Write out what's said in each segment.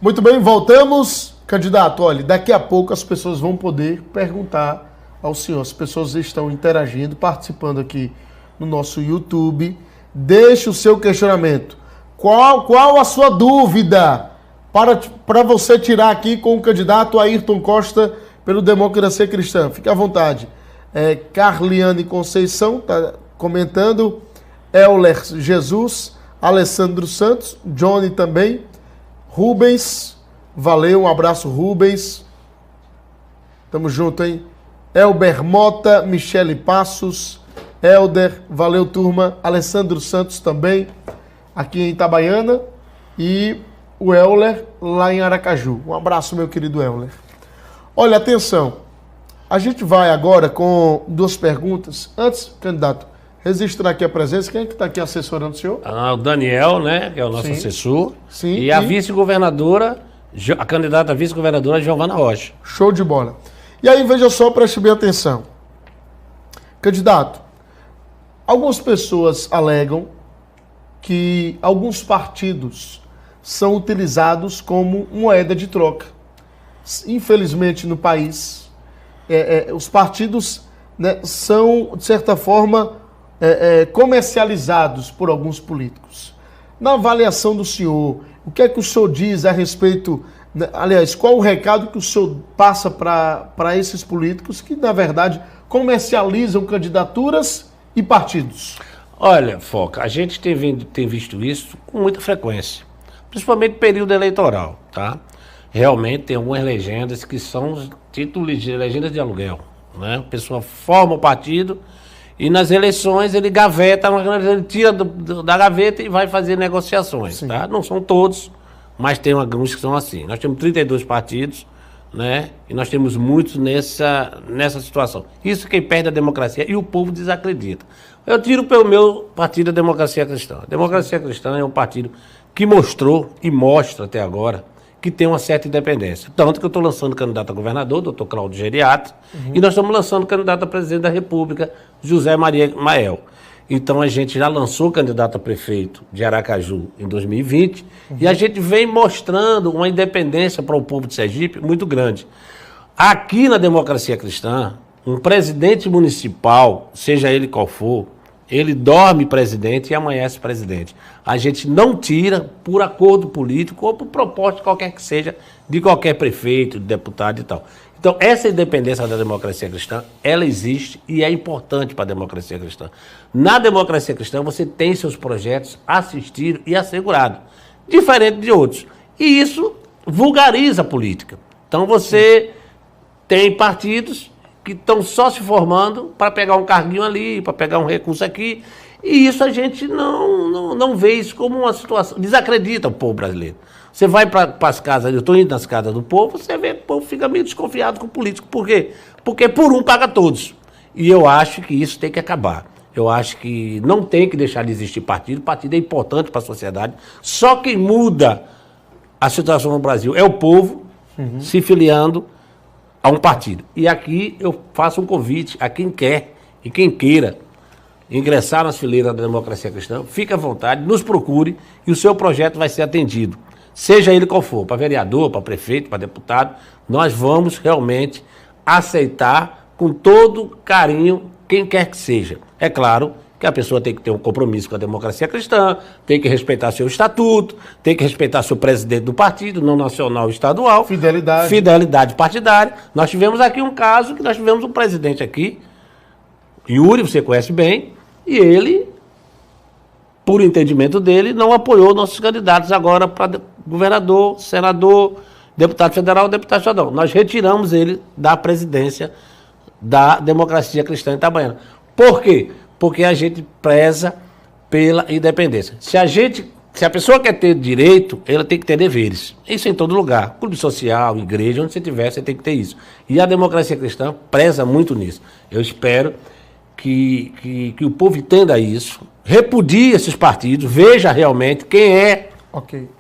Muito bem, voltamos. Candidato, olha, daqui a pouco as pessoas vão poder perguntar ao senhor. As pessoas estão interagindo, participando aqui no nosso YouTube. Deixe o seu questionamento. Qual a sua dúvida para você tirar aqui com o candidato Ayrton Costa pelo Democracia Cristã? Fique à vontade. Carliane Conceição está comentando. Euler Jesus, Alessandro Santos, Johnny também. Rubens, valeu, um abraço, Rubens. Tamo junto, hein? Elber Mota, Michele Passos, Helder, valeu, turma. Alessandro Santos também, aqui em Itabaiana. E o Euler, lá em Aracaju. Um abraço, meu querido Euler. Olha, atenção. A gente vai agora com duas perguntas. Antes, candidato, registrar aqui a presença. Quem é que está aqui assessorando o senhor? O Daniel, né, que é o nosso assessor. Sim. E a vice-governadora, a candidata a vice-governadora Giovana Rocha. Show de bola. E aí, veja só, preste bem atenção. Candidato, algumas pessoas alegam que alguns partidos são utilizados como moeda de troca. Infelizmente, no país, os partidos, né, são, de certa forma, comercializados por alguns políticos. Na avaliação do senhor, o que é que o senhor diz a respeito, né, aliás, qual o recado que o senhor passa para esses políticos que, na verdade, comercializam candidaturas e partidos? Olha, Foca, a gente tem visto isso com muita frequência, principalmente no período eleitoral, tá? Realmente tem algumas legendas que são títulos de legendas de aluguel, né? A pessoa forma o partido e nas eleições ele gaveta, ele tira da gaveta e vai fazer negociações, Sim. tá? Não são todos, mas tem alguns que são assim. Nós temos 32 partidos, né? E nós temos muitos nessa situação. Isso quem perde a democracia e o povo desacredita. Eu tiro pelo meu partido a Democracia Cristã. A Democracia Cristã é um partido que mostrou e mostra até agora que tem uma certa independência. Tanto que eu estou lançando candidato a governador, doutor Cláudio Geriato, e nós estamos lançando candidato a presidente da República, José Maria Mael. Então a gente já lançou candidato a prefeito de Aracaju em 2020, e a gente vem mostrando uma independência para o povo de Sergipe muito grande. Aqui na Democracia Cristã, um presidente municipal, seja ele qual for, ele dorme presidente e amanhece presidente. A gente não tira por acordo político ou por proposta qualquer que seja de qualquer prefeito, de deputado e tal. Então, essa independência da democracia cristã, ela existe e é importante para a democracia cristã. Na democracia cristã, você tem seus projetos assistidos e assegurados, diferente de outros. E isso vulgariza a política. Então, você tem partidos que estão só se formando para pegar um carguinho ali, para pegar um recurso aqui, e isso a gente não vê isso como uma situação, desacredita o povo brasileiro. Você vai para as casas, eu estou indo nas casas do povo, você vê que o povo fica meio desconfiado com o político. Por quê? Porque por um paga todos. E eu acho que isso tem que acabar. Eu acho que não tem que deixar de existir partido. Partido é importante para a sociedade. Só quem muda a situação no Brasil é o povo se filiando a um partido. E aqui eu faço um convite a quem quer e quem queira ingressar nas fileiras da Democracia Cristã, fique à vontade, nos procure e o seu projeto vai ser atendido. Seja ele qual for, para vereador, para prefeito, para deputado, nós vamos realmente aceitar com todo carinho quem quer que seja. É claro que a pessoa tem que ter um compromisso com a democracia cristã, tem que respeitar seu estatuto, tem que respeitar seu presidente do partido, não nacional e estadual. Fidelidade partidária. Nós tivemos aqui um caso que nós tivemos um presidente aqui, Yuri, você conhece bem, e ele, por entendimento dele, não apoiou nossos candidatos agora para governador, senador, deputado federal, deputado estadual. Nós retiramos ele da presidência da Democracia Cristã Itabaiana. Por quê? Porque a gente preza pela independência. Se a pessoa quer ter direito, ela tem que ter deveres. Isso em todo lugar. Clube social, igreja, onde você estiver, você tem que ter isso. E a democracia cristã preza muito nisso. Eu espero que o povo entenda isso, repudie esses partidos, veja realmente quem é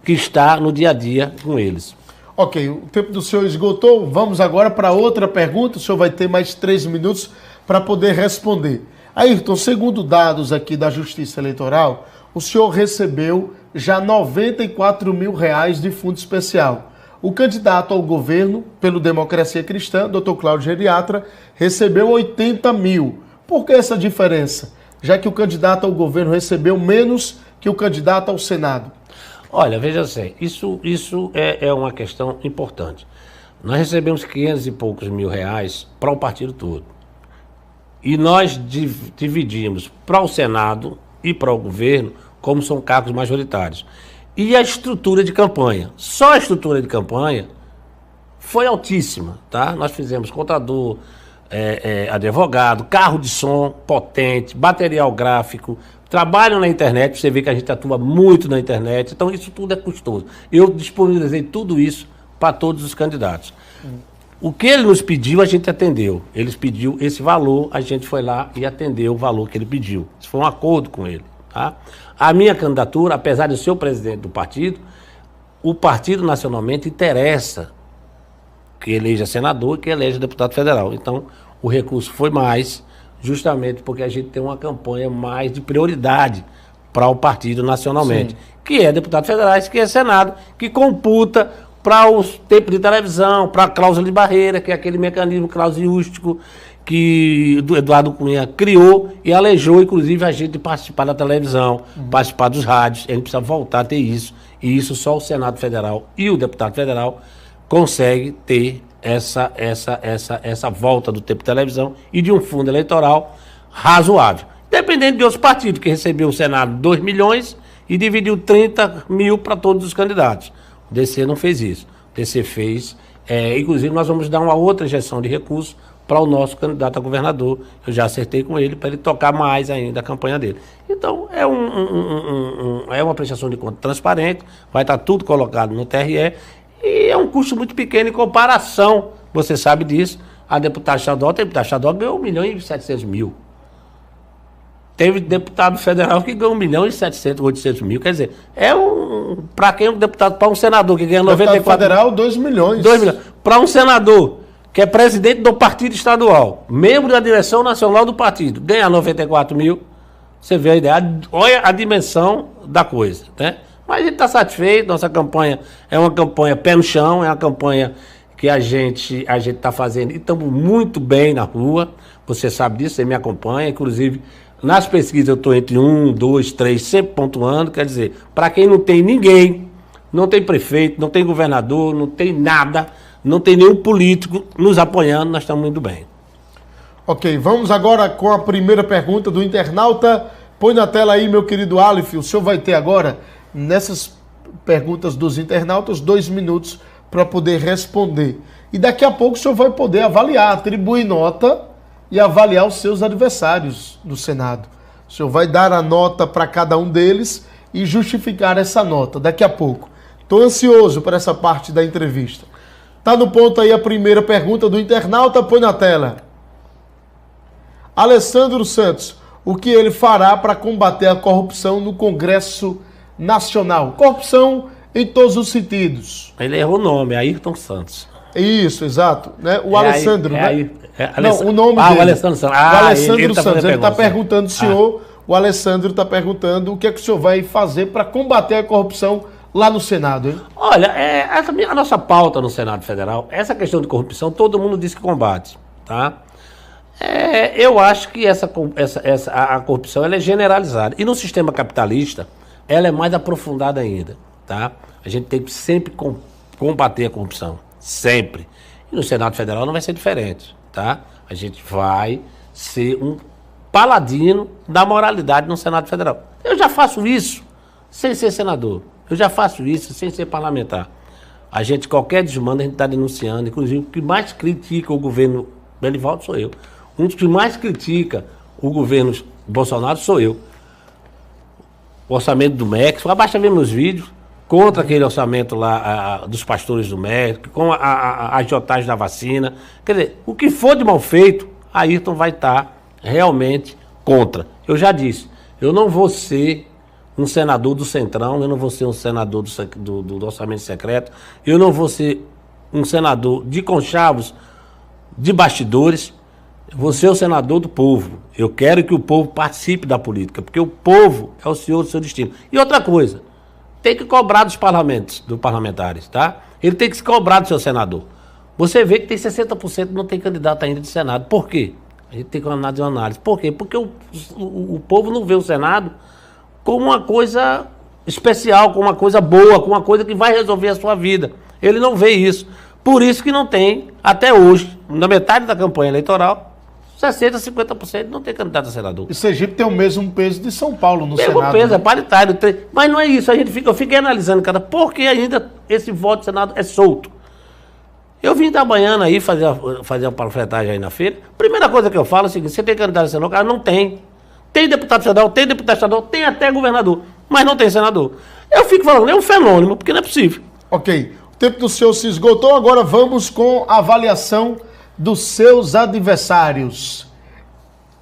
que está no dia a dia com eles. Ok, o tempo do senhor esgotou. Vamos agora para outra pergunta. O senhor vai ter mais 3 minutos para poder responder. Ayrton, segundo dados aqui da Justiça Eleitoral, o senhor recebeu já R$ 94 mil de fundo especial. O candidato ao governo, pelo Democracia Cristã, Dr. Cláudio Geriatra, recebeu 80 mil. Por que essa diferença? Já que o candidato ao governo recebeu menos que o candidato ao Senado. Olha, veja assim, isso é uma questão importante. Nós recebemos 500 e poucos mil reais para o partido todo. E nós dividimos para o Senado e para o governo, como são cargos majoritários. E a estrutura de campanha, só a estrutura de campanha foi altíssima, tá? Nós fizemos contador, advogado, carro de som potente, material gráfico, trabalho na internet, você vê que a gente atua muito na internet, então isso tudo é custoso. Eu disponibilizei tudo isso para todos os candidatos. O que ele nos pediu, a gente atendeu. Ele pediu esse valor, a gente foi lá e atendeu o valor que ele pediu. Isso foi um acordo com ele. Tá? A minha candidatura, apesar de ser o presidente do partido, o partido nacionalmente interessa que eleja senador e que eleja deputado federal. Então, o recurso foi mais, justamente porque a gente tem uma campanha mais de prioridade para o partido nacionalmente. Sim. Que é deputado federal, que é Senado, que computa para os tempos de televisão, para a cláusula de barreira, que é aquele mecanismo clausiústico que o Eduardo Cunha criou e alejou, inclusive, a gente de participar da televisão, participar dos rádios. A gente precisa voltar a ter isso. E isso só o Senado Federal e o deputado federal consegue ter essa volta do tempo de televisão e de um fundo eleitoral razoável. Dependendo de outros partidos, que recebeu o Senado 2 milhões e dividiu 30 mil para todos os candidatos. O DC não fez isso. O DC fez, inclusive nós vamos dar uma outra injeção de recursos para o nosso candidato a governador. Eu já acertei com ele para ele tocar mais ainda a campanha dele. Então, é uma prestação de conta transparente, vai estar tudo colocado no TRE e é um custo muito pequeno em comparação, você sabe disso, a deputada estadual, ganhou 1.700.000. Teve deputado federal que ganhou 1.700.000, 800.000. Quer dizer, para quem é um deputado, para um senador que ganha 94... Deputado federal, 2 milhões. 2 milhões. Para um senador que é presidente do partido estadual, membro da direção nacional do partido, ganha 94 mil, você vê a ideia, olha a dimensão da coisa, né? Mas a gente está satisfeito, nossa campanha é uma campanha pé no chão, é uma campanha que a gente está fazendo e estamos muito bem na rua, você sabe disso, você me acompanha, inclusive... Nas pesquisas eu estou entre 1, 2, 3, sempre pontuando, quer dizer, para quem não tem ninguém, não tem prefeito, não tem governador, não tem nada, não tem nenhum político nos apoiando, nós estamos muito bem. Ok, vamos agora com a primeira pergunta do internauta. Põe na tela aí, meu querido Aleph, o senhor vai ter agora, nessas perguntas dos internautas, 2 minutos para poder responder. E daqui a pouco o senhor vai poder avaliar, atribuir nota e avaliar os seus adversários do Senado. O senhor vai dar a nota para cada um deles e justificar essa nota daqui a pouco. Estou ansioso para essa parte da entrevista. Está no ponto aí a primeira pergunta do internauta, põe na tela. Alessandro Santos, o que ele fará para combater a corrupção no Congresso Nacional? Corrupção em todos os sentidos. Ele errou o nome, Ayrton Santos. Isso, exato. Né? O Alessandro, né? Não, o nome dele. O Alessandro Santos. O Alessandro Santos. Ele está perguntando, o senhor, o Alessandro está perguntando o que é que o senhor vai fazer para combater a corrupção lá no Senado, hein? Olha, a nossa pauta no Senado Federal, essa questão de corrupção, todo mundo diz que combate, tá? Eu acho que a corrupção ela é generalizada. E no sistema capitalista, ela é mais aprofundada ainda, tá? A gente tem que sempre combater a corrupção, sempre. E no Senado Federal não vai ser diferente, tá? A gente vai ser um paladino da moralidade no Senado Federal. Eu já faço isso sem ser senador. Eu já faço isso sem ser parlamentar. A gente, qualquer desmando, a gente está denunciando. Inclusive, o que mais critica o governo Belivaldo sou eu. Um dos que mais critica o governo Bolsonaro sou eu. O orçamento do MEC, basta ver meus vídeos, contra aquele orçamento lá dos pastores do MEC, com a agiotagem da vacina. Quer dizer, o que for de mal feito, Ayrton vai estar realmente contra. Eu já disse, eu não vou ser um senador do Centrão, eu não vou ser um senador do orçamento secreto, eu não vou ser um senador de conchavos, de bastidores, eu vou ser o senador do povo. Eu quero que o povo participe da política, porque o povo é o senhor do seu destino. E outra coisa, tem que cobrar dos parlamentares, tá? Ele tem que se cobrar do seu senador. Você vê que tem 60% que não tem candidato ainda de Senado. Por quê? A gente tem que fazer uma análise. Por quê? Porque o povo não vê o Senado como uma coisa especial, como uma coisa boa, como uma coisa que vai resolver a sua vida. Ele não vê isso. Por isso que não tem, até hoje, na metade da campanha eleitoral, 60%, 50% não tem candidato a senador. E Sergipe tem o mesmo peso de São Paulo no Mesmo Senado. peso, é paritário. Mas não é isso, eu fiquei analisando, cara, por que ainda esse voto do Senado é solto? Eu vim da manhã aí fazer uma panfletagem aí na feira. Primeira coisa que eu falo é o seguinte: você tem candidato a senador? Cara, não tem. Tem deputado federal, tem deputado estadual, tem até governador, mas não tem senador. Eu fico falando, é um fenômeno, porque não é possível. Ok. O tempo do senhor se esgotou, agora vamos com a avaliação dos seus adversários.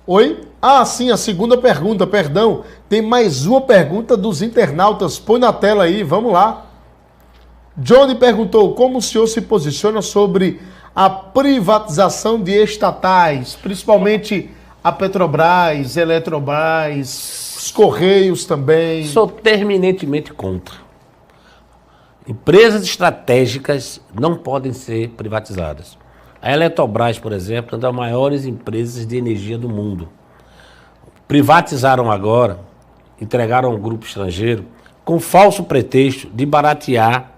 Oi? Ah, sim, a segunda pergunta, perdão. Tem mais uma pergunta dos internautas. Põe na tela aí, vamos lá. Johnny perguntou como o senhor se posiciona sobre a privatização de estatais, principalmente a Petrobras, Eletrobras, os Correios também. Sou terminantemente contra. Empresas estratégicas não podem ser privatizadas. A Eletrobras, por exemplo, é uma das maiores empresas de energia do mundo. Privatizaram agora, entregaram a um grupo estrangeiro, com falso pretexto de baratear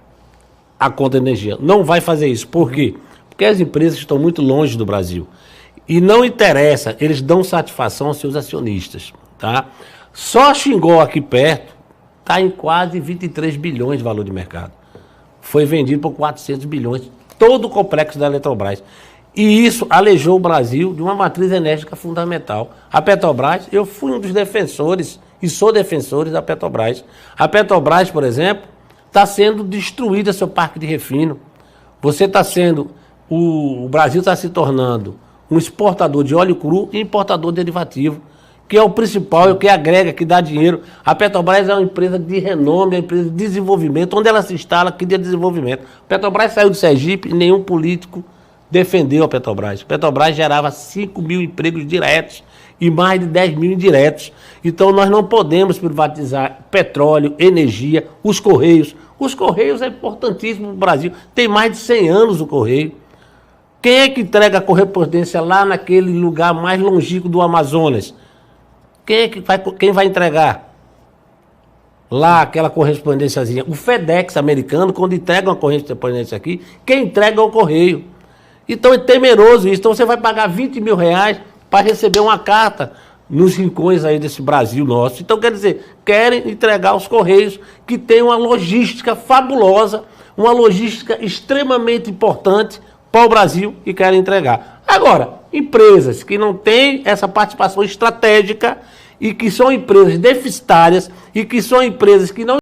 a conta de energia. Não vai fazer isso. Por quê? Porque as empresas estão muito longe do Brasil. E não interessa, eles dão satisfação aos seus acionistas. Tá? Só Xingó aqui perto está em quase 23 bilhões de valor de mercado. Foi vendido por 400 bilhões, todo o complexo da Eletrobras. E isso alejou o Brasil de uma matriz enérgica fundamental. A Petrobras, eu fui um dos defensores e sou defensor da Petrobras. A Petrobras, por exemplo, está sendo destruída seu parque de refino. Você está sendo, o Brasil está se tornando um exportador de óleo cru e importador de derivativo, que é o principal, é o que agrega, que dá dinheiro. A Petrobras é uma empresa de renome, é uma empresa de desenvolvimento. Onde ela se instala, que dê desenvolvimento. A Petrobras saiu do Sergipe e nenhum político defendeu a Petrobras. A Petrobras gerava 5 mil empregos diretos e mais de 10 mil indiretos. Então nós não podemos privatizar petróleo, energia, os Correios. Os Correios é importantíssimo no Brasil. Tem mais de 100 anos o Correio. Quem é que entrega a correspondência lá naquele lugar mais longínquo do Amazonas? Quem vai entregar lá aquela correspondênciazinha? O FedEx americano, quando entrega uma correspondência aqui, quem entrega é o Correio. Então é temeroso isso. Então você vai pagar 20 mil reais para receber uma carta nos rincões aí desse Brasil nosso. Então, quer dizer, querem entregar os Correios, que tem uma logística fabulosa, uma logística extremamente importante para o Brasil, e querem entregar. Agora, empresas que não têm essa participação estratégica e que são empresas deficitárias e que são empresas que não